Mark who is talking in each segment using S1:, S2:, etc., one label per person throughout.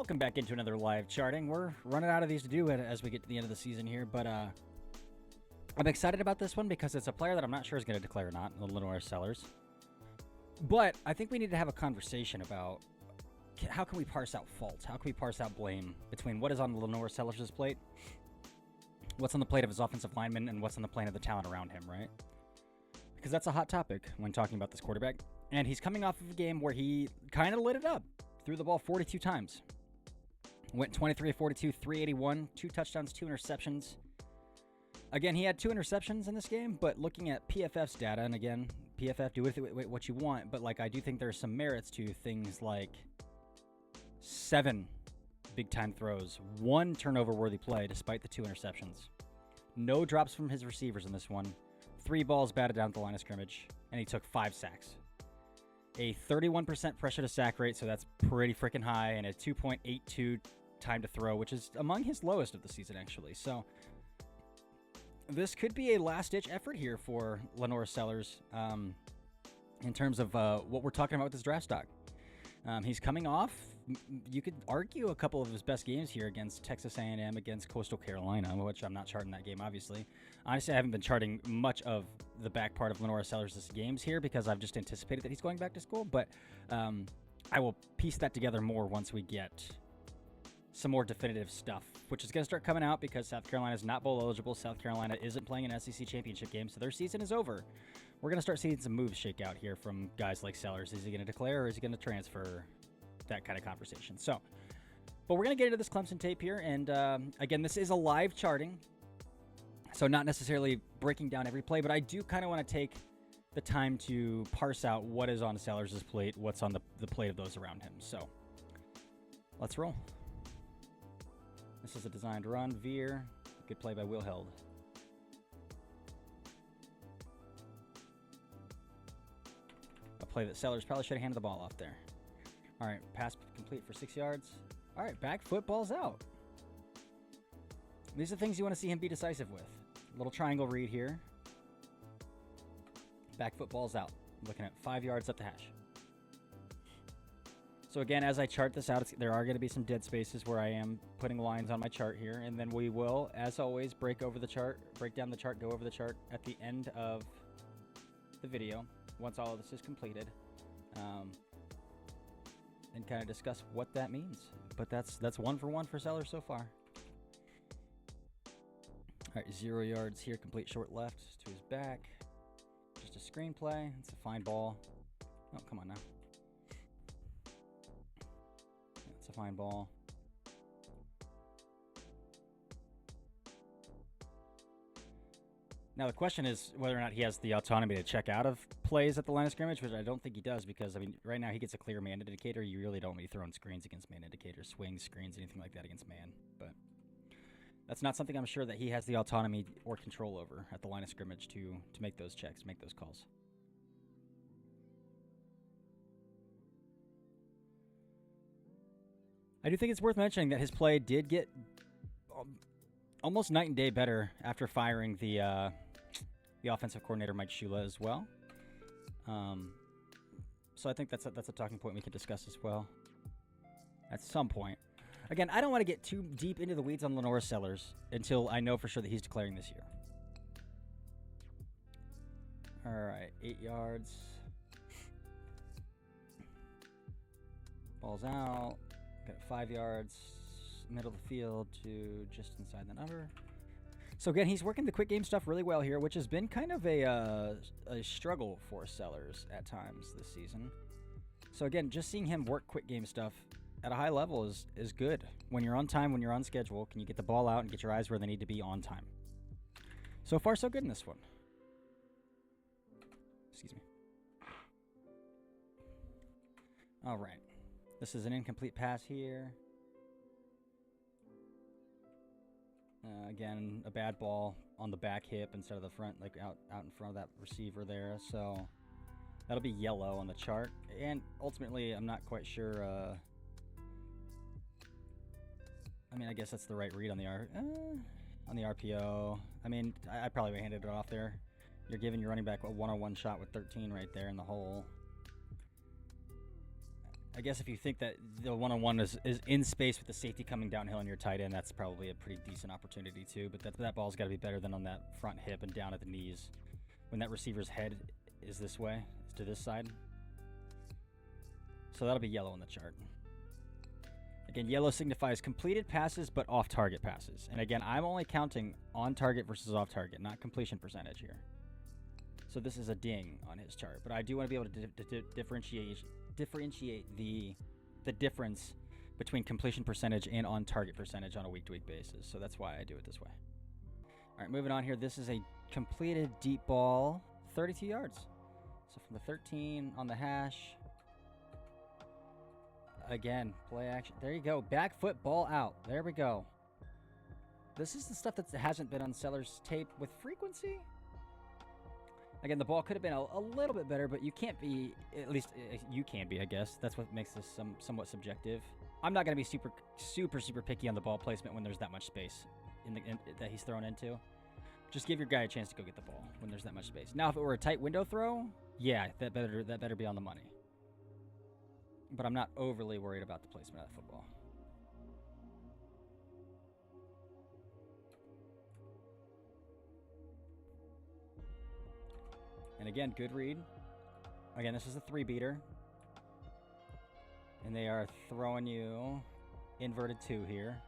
S1: Welcome back into another live charting. We're running out of these to do as we get to the end of the season here, but I'm excited about this one because it's a player that I'm not sure is going to declare or not, the LaNorris Sellers. But I think we need to have a conversation about how can we parse out faults? How can we parse out blame between what is on LaNorris Sellers' plate, what's on the plate of his offensive lineman, and what's on the plate of the talent around him, right? Because that's a hot topic when talking about this quarterback. And he's coming off of a game where he kind of lit it up. Threw the ball 42 times. Went 23 of 42, 381, 2 touchdowns, 2 interceptions. Again, he had 2 interceptions in this game, but looking at PFF's data, and again, PFF, do with it what you want, but like I do think there's some merits to things like 7 big-time throws, 1 turnover-worthy play despite the 2 interceptions. No drops from his receivers in this one. 3 balls batted down at the line of scrimmage, and he took 5 sacks. A 31% pressure to sack rate, so that's pretty freaking high, and a 2.82 time to throw, which is among his lowest of the season, actually. So this could be a last-ditch effort here for LaNorris Sellers in terms of what we're talking about with this draft stock. He's coming off, you could argue, a couple of his best games here against Texas A&M, against Coastal Carolina, which I'm not charting that game, obviously. Honestly, I haven't been charting much of the back part of LaNorris Sellers' games here because I've just anticipated that he's going back to school, but I will piece that together more once we get some more definitive stuff, which is going to start coming out because South Carolina is not bowl eligible. South Carolina isn't playing an SEC championship game, so their season is over. We're going to start seeing some moves shake out here from guys like Sellers. Is he going to declare or is he going to transfer? That kind of conversation. So, but we're going to get into this Clemson tape here, and again, this is a live charting, so not necessarily breaking down every play, but I do kind of want to take the time to parse out what is on Sellers' plate, what's on the plate of those around him. So, let's roll. This is a designed run, veer, good play by Will Held. A play that Sellers probably should have handed the ball off there. All right, pass complete for 6 yards. All right, back foot, ball's out. These are things you want to see him be decisive with. Little triangle read here. Back foot, ball's out. Looking at 5 yards up the hash. So again, as I chart this out, there are going to be some dead spaces where I am putting lines on my chart here, and then we will, as always, break down the chart, go over the chart at the end of the video once all of this is completed. And kind of discuss what that means. But that's 1 for 1 for Sellers so far. All right, 0 yards here, complete short left to his back. Just a screenplay. It's a fine ball. Oh, come on now. It's a fine ball. Now, the question is whether or not he has the autonomy to check out of plays at the line of scrimmage, which I don't think he does because, I mean, right now he gets a clear man indicator. You really don't be throwing screens against man indicators, swings, screens, anything like that against man. But that's not something I'm sure that he has the autonomy or control over at the line of scrimmage to make those checks, make those calls. I do think it's worth mentioning that his play did get almost night and day better after firing the offensive coordinator Mike Shula as well. So I think that's a talking point we can discuss as well at some point. Again, I don't want to get too deep into the weeds on LaNorris Sellers until I know for sure that he's declaring this year. All right, 8 yards. Ball's out. Got 5 yards. Middle of the field to just inside the number. So again, he's working the quick game stuff really well here, which has been kind of a struggle for Sellers at times this season. So again, just seeing him work quick game stuff at a high level is good. When you're on time, when you're on schedule, can you get the ball out and get your eyes where they need to be on time? So far, so good in this one. Excuse me. All right. This is an incomplete pass here. Again, a bad ball on the back hip instead of the front, like out in front of that receiver there. So that'll be yellow on the chart. And ultimately, I'm not quite sure. I mean, I guess that's the right read on the RPO. I mean, I probably handed it off there. You're giving your running back a one-on-one shot with 13 right there in the hole. I guess if you think that the one-on-one is in space with the safety coming downhill on your tight end, that's probably a pretty decent opportunity too. But that ball's got to be better than on that front hip and down at the knees. When that receiver's head is this way, is to this side. So that'll be yellow on the chart. Again, yellow signifies completed passes but off-target passes. And again, I'm only counting on-target versus off-target, not completion percentage here. So this is a ding on his chart. But I do want to be able to differentiate the difference between completion percentage and on-target percentage on a week-to-week basis. So that's why I do it this way. All right, moving on here. This is a completed deep ball, 32 yards. So from the 13 on the hash. Again, play action. There you go. Back foot, ball out. There we go. This is the stuff that hasn't been on Sellers' tape with frequency. Again, the ball could have been a little bit better, but you can't be, at least you can be, I guess. That's what makes this somewhat subjective. I'm not going to be super picky on the ball placement when there's that much space that he's thrown into. Just give your guy a chance to go get the ball when there's that much space. Now, if it were a tight window throw, yeah, that better be on the money. But I'm not overly worried about the placement of that football. And again, good read. Again, this is a 3-beater. And they are throwing you inverted 2 here.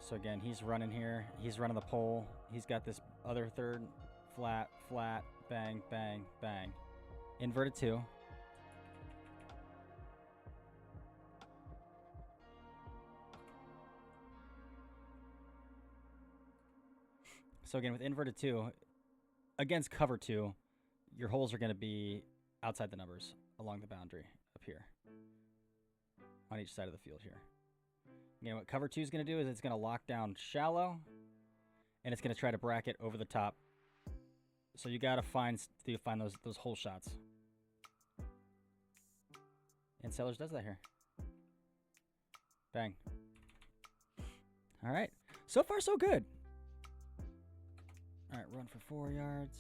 S1: So again, he's running here. He's running the pole. He's got this other third. Flat, flat, bang, bang, bang. Inverted 2. So again, with inverted 2, against cover 2, your holes are going to be outside the numbers along the boundary up here on each side of the field here. Again, what cover 2 is going to do is it's going to lock down shallow, and it's going to try to bracket over the top. So you got to find those hole shots. And Sellers does that here. Bang. All right. So far, so good. All right, run for 4 yards.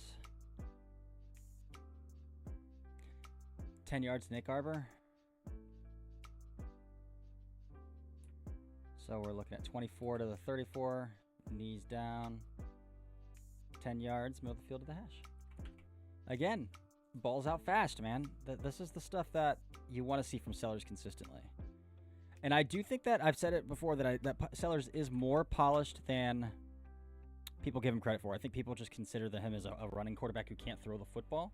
S1: 10 yards, Nick Arbor. So we're looking at 24 to the 34. Knees down. 10 yards, middle of the field to the hash. Again, balls out fast, man. This is the stuff that you want to see from Sellers consistently. And I do think that I've said it before that Sellers is more polished than people give him credit for. I think people just consider him as a running quarterback who can't throw the football.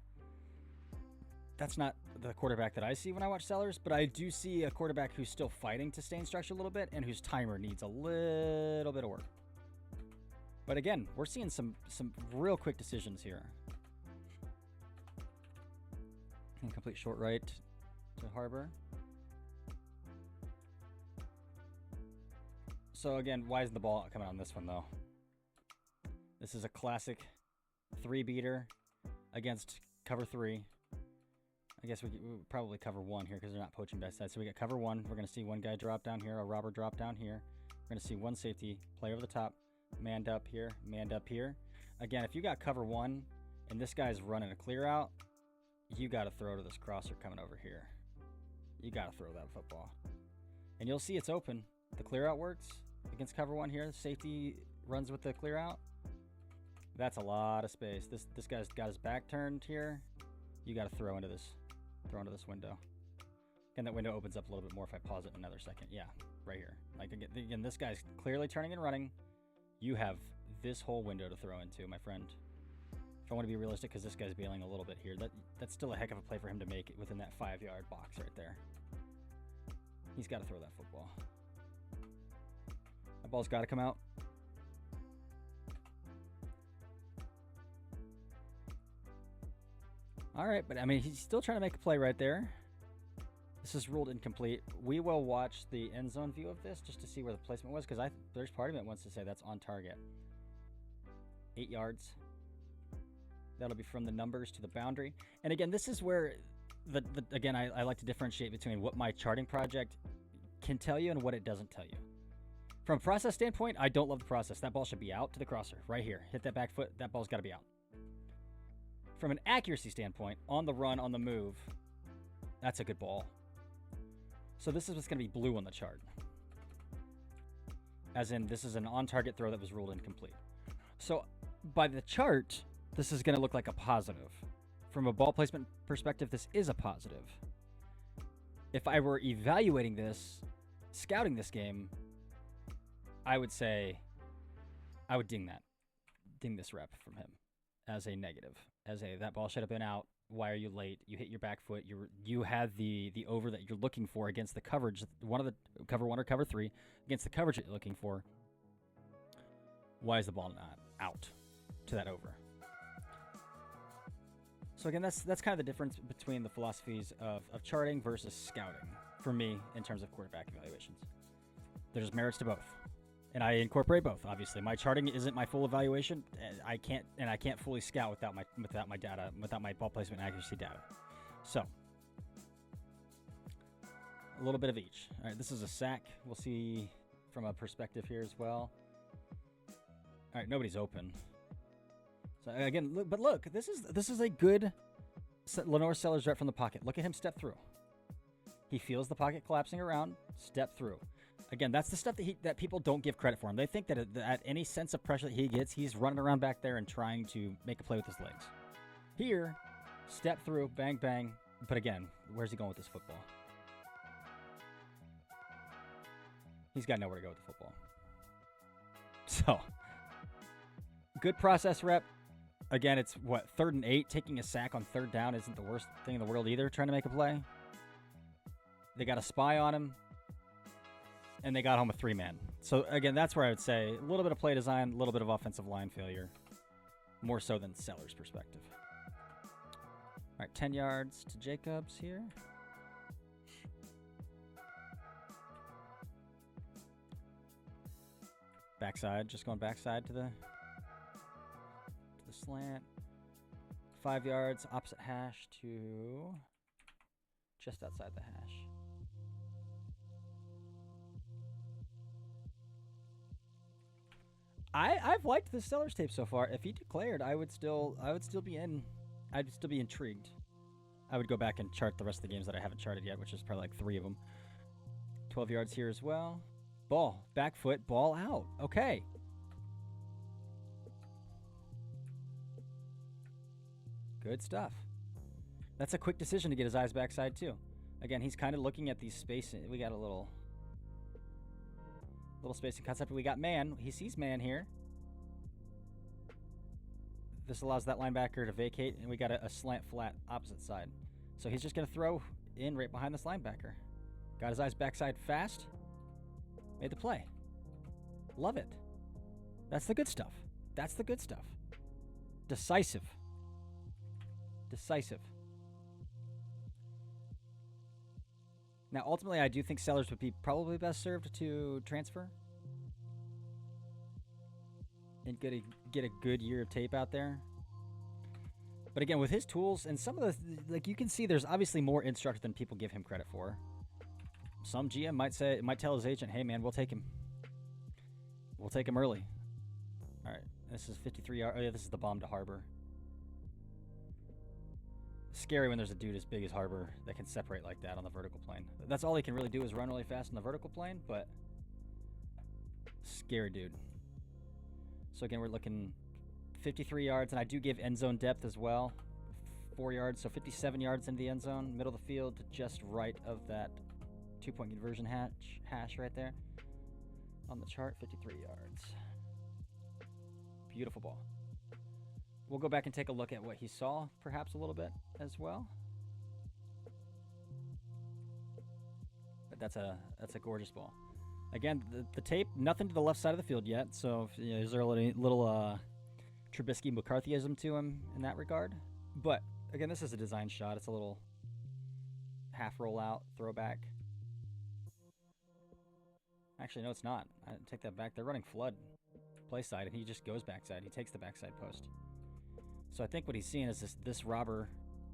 S1: That's not the quarterback that I see when I watch Sellers, but I do see a quarterback who's still fighting to stay in structure a little bit and whose timer needs a little bit of work. But again, we're seeing some real quick decisions here. Incomplete short right to Harbor. So again, why isn't the ball coming on this one though? This is a classic 3-beater against cover 3. I guess we probably cover 1 here because they're not poaching back side. So we got cover 1. We're going to see one guy drop down here, a robber drop down here. We're going to see one safety play over the top. Manned up here, manned up here. Again, if you got cover 1 and this guy's running a clear out, you got to throw to this crosser coming over here. You got to throw that football. And you'll see it's open. The clear out works against cover 1 here. Safety runs with the clear out. That's a lot of space. This guy's got his back turned here. You got to throw into this window. And that window opens up a little bit more if I pause it another second. Yeah, right here. Like again, this guy's clearly turning and running. You have this whole window to throw into, my friend. If I want to be realistic, because this guy's bailing a little bit here, that's still a heck of a play for him to make it within that 5-yard box right there. He's got to throw that football. That ball's got to come out. All right, but I mean, he's still trying to make a play right there. This is ruled incomplete. We will watch the end zone view of this just to see where the placement was, because there's part of it that wants to say that's on target. 8 yards. That'll be from the numbers to the boundary. And again, this is where again I like to differentiate between what my charting project can tell you and what it doesn't tell you. From a process standpoint, I don't love the process. That ball should be out to the crosser right here. Hit that back foot. That ball's got to be out. From an accuracy standpoint, on the run, on the move, that's a good ball. So this is what's going to be blue on the chart. As in, this is an on-target throw that was ruled incomplete. So by the chart, this is going to look like a positive. From a ball placement perspective, this is a positive. If I were evaluating this, scouting this game, I would say I would ding this rep from him as a negative. As a, that ball should have been out. Why are you late? You hit your back foot. You had the over that you're looking for against the coverage, one of the cover 1 or cover 3 against the coverage that you're looking for. Why is the ball not out to that over? So again, that's kind of the difference between the philosophies of charting versus scouting for me in terms of quarterback evaluations. There's merits to both, and I incorporate both. Obviously, my charting isn't my full evaluation. I can't fully scout without my data, without my ball placement and accuracy data. So a little bit of each. All right, this is a sack. We'll see from a perspective here as well. All right, nobody's open. So again, look, this is a good LaNorris Sellers rep from the pocket. Look at him step through. He feels the pocket collapsing around, step through. Again, that's the stuff that people don't give credit for him. They think that at any sense of pressure that he gets, he's running around back there and trying to make a play with his legs. Here, step through, bang, bang. But again, where's he going with this football? He's got nowhere to go with the football. So, good process rep. Again, it's what, 3rd and 8. Taking a sack on 3rd down isn't the worst thing in the world either, trying to make a play. They got a spy on him, and they got home a 3-man. So, again, that's where I would say a little bit of play design, a little bit of offensive line failure, more so than Sellers' perspective. All right, 10 yards to Jacobs here. Backside, just going backside to the slant. 5 yards, opposite hash to just outside the hash. I've liked the Sellers tape so far. If he declared, I would still be in. I'd still be intrigued. I would go back and chart the rest of the games that I haven't charted yet, which is probably like 3 of them. 12 yards here as well. Ball, back foot, ball out. Okay. Good stuff. That's a quick decision to get his eyes backside too. Again, he's kind of looking at these spaces. We got a little spacing concept. We got man. He sees man here. This allows that linebacker to vacate, and we got a slant flat opposite side. So he's just going to throw in right behind this linebacker. Got his eyes backside fast. Made the play. Love it. That's the good stuff. That's the good stuff. Decisive. Decisive. Now, ultimately, I do think Sellers would be probably best served to transfer and get a good year of tape out there. But again, with his tools and some of the, like, you can see there's obviously more instructor than people give him credit for. Some GM might tell his agent, hey man, we'll take him. We'll take him early. All right, this is 53 yards. Oh yeah, this is the bomb to Harbor. Scary when there's a dude as big as Harbor that can separate like that on the vertical plane. That's all he can really do is run really fast on the vertical plane, but scary dude. So again, we're looking 53 yards, and I do give end zone depth as well. 4 yards, so 57 yards into the end zone, middle of the field to just right of that 2-point conversion hash right there. On the chart, 53 yards. Beautiful ball. We'll go back and take a look at what he saw, perhaps a little bit as well. But that's a gorgeous ball. Again, the tape, nothing to the left side of the field yet, so you know, there's a little Trubisky McCarthyism to him in that regard. But again, this is a design shot. It's a little half rollout throwback. Actually, no, it's not. I take that back. They're running flood play side, and he just goes backside. He takes the backside post. So I think what he's seeing is this robber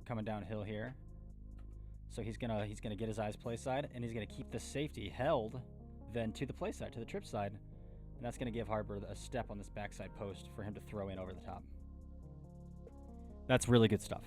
S1: coming downhill here. So he's gonna get his eyes play side, and he's gonna keep the safety held then to the play side, to the trip side, and that's gonna give Harbor a step on this backside post for him to throw in over the top. That's really good stuff.